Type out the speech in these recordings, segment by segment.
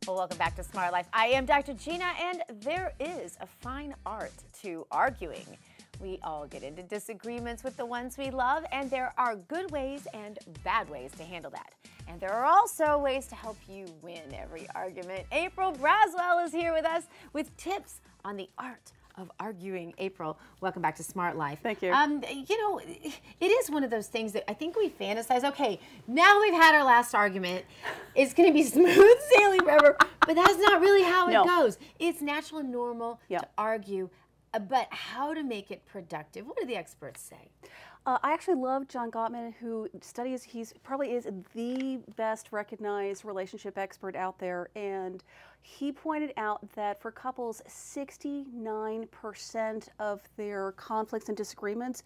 Well, welcome back to Smart Life. I am Dr. Gina, and there is a fine art to arguing. We all get into disagreements with the ones we love, and there are good ways and bad ways to handle that. And there are also ways to help you win every argument. April Braswell is here with us with tips on the art of arguing. April, welcome back to Smart Life. Thank you. You know, it is one of those things that I think we fantasize, okay, now we've had our last argument, it's going to be smooth sailing forever, but that's not really how it goes. It's natural and normal to argue, but how to make it productive? What do the experts say? I actually love John Gottman, who studies, he's probably is the best recognized relationship expert out there, and he pointed out that for couples, 69% of their conflicts and disagreements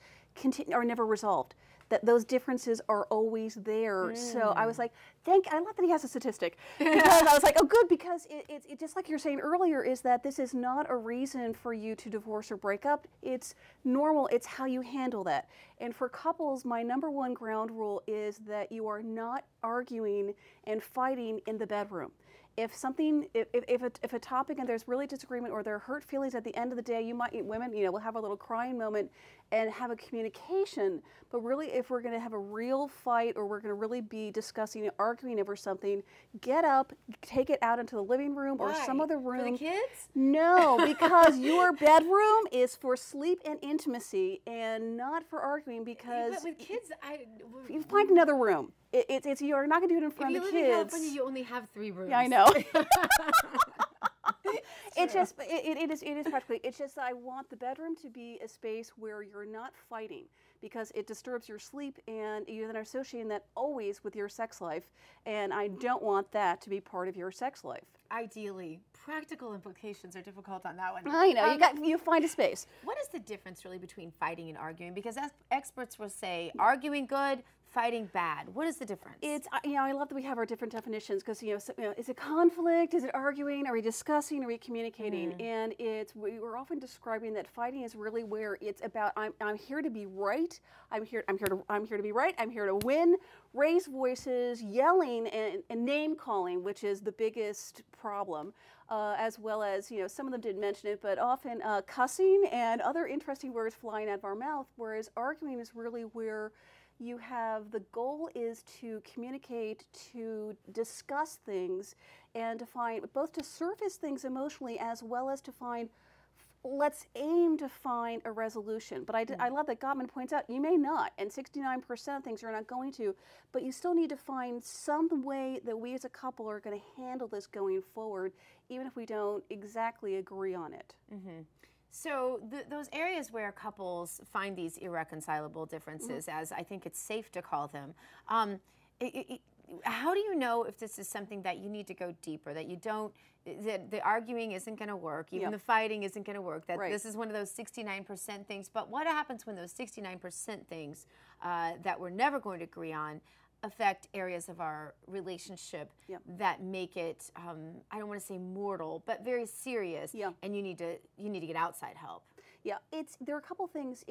are never resolved. That those differences are always there. So I was like, I love that he has a statistic. Because I was like, oh good, because it's just like you're saying earlier, is that this is not a reason for you to divorce or break up. It's normal, it's how you handle that. And for couples, my #1 ground rule is that you are not arguing and fighting in the bedroom. If a topic and there's really disagreement or there are hurt feelings at the end of the day, women, will have a little crying moment and have a communication. But really, if we're going to have a real fight or we're going to really be discussing and arguing over something, get up, take it out into the living room or some other room. For the kids? No, because your bedroom is for sleep and intimacy and not for arguing. Because but with kids, you find another room. You're not going to do it in front of the kids. If you live in California, you only have 3 rooms. Yeah, I know. It is practically, it's just that I want the bedroom to be a space where you're not fighting, because it disturbs your sleep and you're then associating that always with your sex life, and I don't want that to be part of your sex life. Ideally, practical implications are difficult on that one. I know, you find a space. What is the difference really between fighting and arguing? Because experts will say arguing good, fighting bad. What is the difference? It's, I love that we have our different definitions, because, is it conflict? Is it arguing? Are we discussing? Are we communicating? And we're often describing that fighting is really where it's about, I'm here to be right. I'm here to be right. I'm here to win. Raise voices, yelling, and name calling, which is the biggest problem. As well as, some of them didn't mention it, but often cussing and other interesting words flying out of our mouth, whereas arguing is really where you have, the goal is to communicate, to discuss things, and to find, both to surface things emotionally as well as to find, let's aim to find a resolution. But I love that Gottman points out, you may not, and 69% of things you're not going to, but you still need to find some way that we as a couple are going to handle this going forward, even if we don't exactly agree on it. So those areas where couples find these irreconcilable differences, as I think it's safe to call them, how do you know if this is something that you need to go deeper, that you don't, that the arguing isn't going to work, even the fighting isn't going to work, that this is one of those 69% things? But what happens when those 69% things that we're never going to agree on affect areas of our relationship that make it, I don't want to say mortal, but very serious, and you need to get outside help? Yeah, there are a couple things.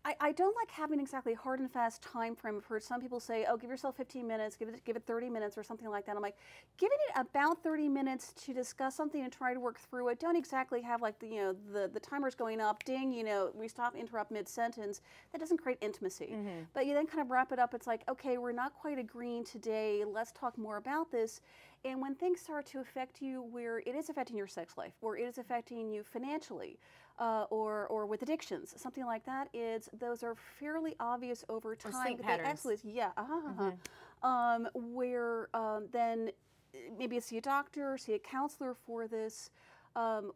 I don't like having exactly a hard and fast time frame. I've heard some people say, oh, give yourself 15 minutes, give it 30 minutes or something like that. I'm like, giving it about 30 minutes to discuss something and try to work through it. Don't exactly have like the timer's going up, ding, we stop, interrupt mid-sentence. That doesn't create intimacy. But you then kind of wrap it up. It's like, okay, we're not quite agreeing today. Let's talk more about this. And when things start to affect you where it is affecting your sex life, or it is affecting you financially, or with addictions, something like that, those are fairly obvious over time. Or sleep patterns. Where then maybe see a doctor, see a counselor for this.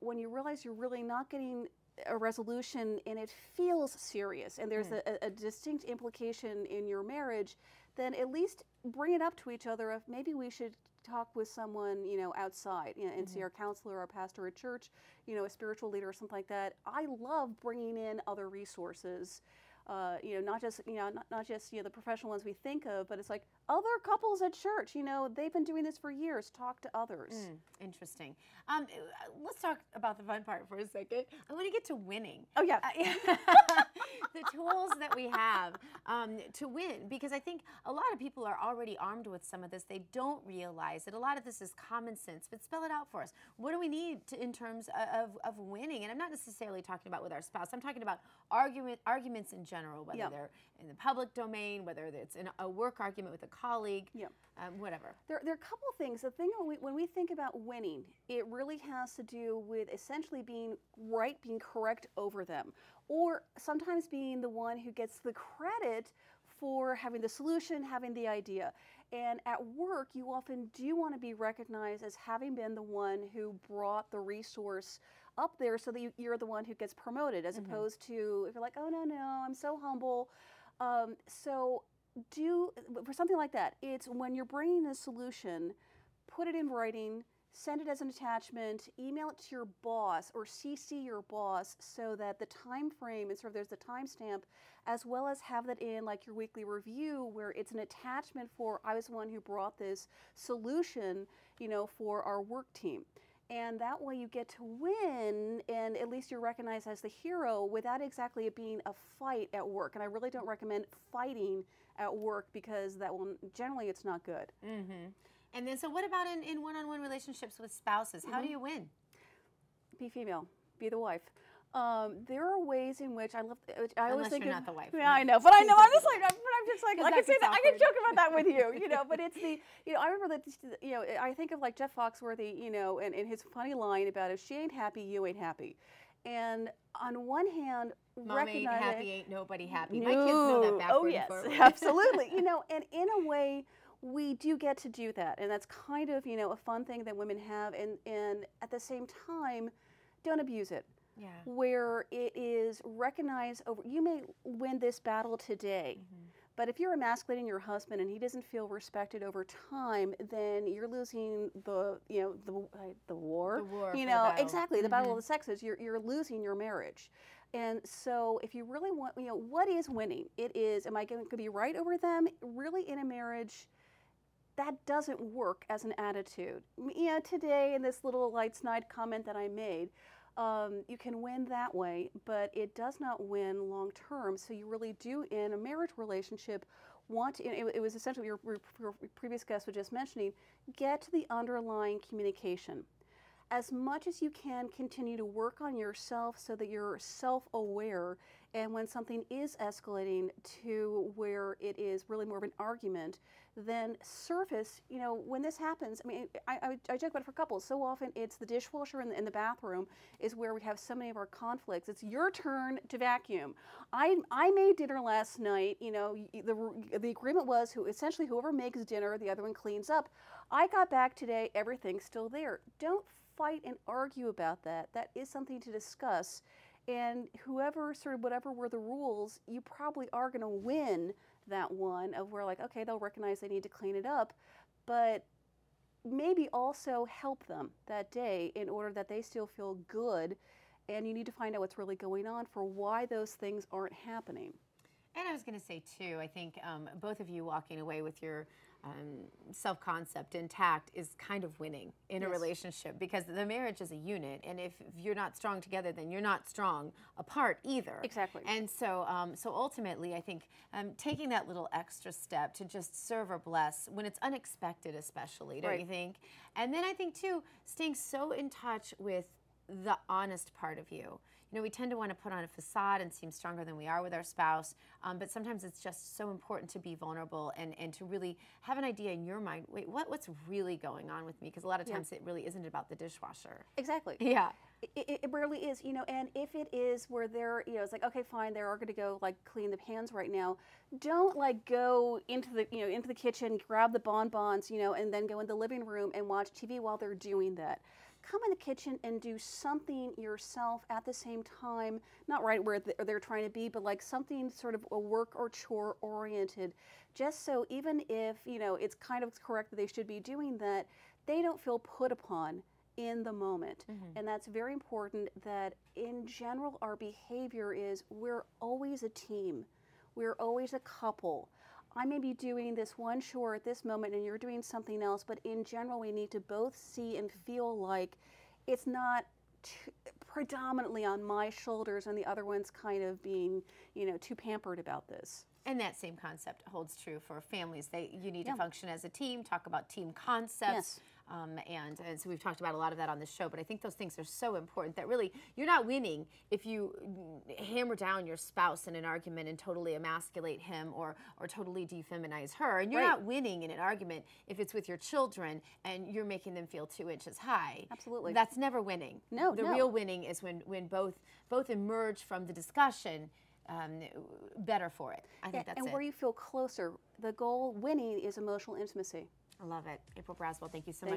When you realize you're really not getting a resolution and it feels serious and there's a distinct implication in your marriage, then at least bring it up to each other of maybe we should talk with someone, outside, and see our counselor, our pastor at church, a spiritual leader or something like that. I love bringing in other resources not just the professional ones we think of, but it's like other couples at church. They've been doing this for years. Talk to others. Interesting. Let's talk about the fun part for a second. I want to get to winning. Oh yeah. The tools that we have to win, because I think a lot of people are already armed with some of this. They don't realize that a lot of this is common sense. But spell it out for us. What do we need in terms of winning? And I'm not necessarily talking about with our spouse. I'm talking about arguments in general, whether they're in the public domain, whether it's in a work argument with a colleague, whatever. There are a couple of things. The thing when we think about winning, it really has to do with essentially being right, being correct over them, or sometimes being the one who gets the credit for having the solution, having the idea. And at work, you often do want to be recognized as having been the one who brought the resource up there so that you're the one who gets promoted, as opposed to if you're like, oh, no, I'm so humble. So for something like that, it's when you're bringing a solution, put it in writing, send it as an attachment, email it to your boss or CC your boss so that the time frame and there's the timestamp, as well as have that in like your weekly review where it's an attachment for I was the one who brought this solution, for our work team. And that way you get to win, and at least you're recognized as the hero without exactly it being a fight at work. And I really don't recommend fighting at work because generally it's not good. And then, so what about in one-on-one relationships with spouses? How do you win? Be female. Be the wife. There are ways in which I always think you're not the wife. Yeah, I know, but I know. I'm just like I can say that. I can joke about that with you, But it's I remember that I think of like Jeff Foxworthy, and his funny line about if she ain't happy, you ain't happy. And on one hand, Mom ain't happy, ain't nobody happy. My kids know that backward. Oh yes, absolutely. And in a way, we do get to do that, and that's kind of a fun thing that women have, and at the same time, don't abuse it. Yeah. Where it is recognized you may win this battle today, but if you're emasculating your husband and he doesn't feel respected over time, then you're losing the war. Exactly, the battle of the sexes. You're losing your marriage. And so if you really want, what is winning? It is, am I going to be right over them? Really in a marriage, that doesn't work as an attitude. Today in this little light snide comment that I made, you can win that way, but it does not win long term. So you really do, in a marriage relationship, it was essentially your previous guest was just mentioning, get to the underlying communication. As much as you can, continue to work on yourself so that you're self-aware, and when something is escalating to where it is really more of an argument, then surface, when this happens, I joke about it for couples. So often it's the dishwasher in the bathroom is where we have so many of our conflicts. It's your turn to vacuum. I made dinner last night. The agreement was essentially whoever makes dinner, the other one cleans up. I got back today, everything's still there. Don't fight and argue about that. That is something to discuss. And whatever were the rules, you probably are going to win that one of where okay, they'll recognize they need to clean it up, but maybe also help them that day in order that they still feel good, and you need to find out what's really going on for why those things aren't happening. And I was going to say too, I think both of you walking away with your self-concept intact is kind of winning in a relationship, because the marriage is a unit, and if you're not strong together, then you're not strong apart either. Exactly. And so so ultimately, I think taking that little extra step to just serve or bless when it's unexpected, especially, don't you think? And then I think too, staying so in touch with the honest part of you. We tend to want to put on a facade and seem stronger than we are with our spouse, but sometimes it's just so important to be vulnerable and to really have an idea in your mind, wait, what's really going on with me? Because a lot of times it really isn't about the dishwasher. Exactly. Yeah. It rarely is, and if it is where they're, it's like, okay, fine, they're going to go clean the pans right now. Don't go into the kitchen, grab the bonbons, and then go in the living room and watch TV while they're doing that. Come in the kitchen and do something yourself at the same time, not right where they're trying to be, but something sort of a work or chore oriented, just so even if, it's kind of correct that they should be doing that, they don't feel put upon in the moment. And that's very important, that in general our behavior is we're always a team. We're always a couple. I may be doing this one chore at this moment and you're doing something else, but in general, we need to both see and feel like it's not predominantly on my shoulders and the other one's kind of being, too pampered about this. And that same concept holds true for families. You need to function as a team, talk about team concepts. Yes. And so we've talked about a lot of that on the show, but I think those things are so important that really you're not winning if you hammer down your spouse in an argument and totally emasculate him or totally defeminize her. And you're not winning in an argument if it's with your children and you're making them feel 2 inches high. Absolutely. That's never winning. No, the real winning is when both emerge from the discussion better for it. I think that's it. And where you feel closer. The goal, winning, is emotional intimacy. I love it. April Braswell, thank you so much.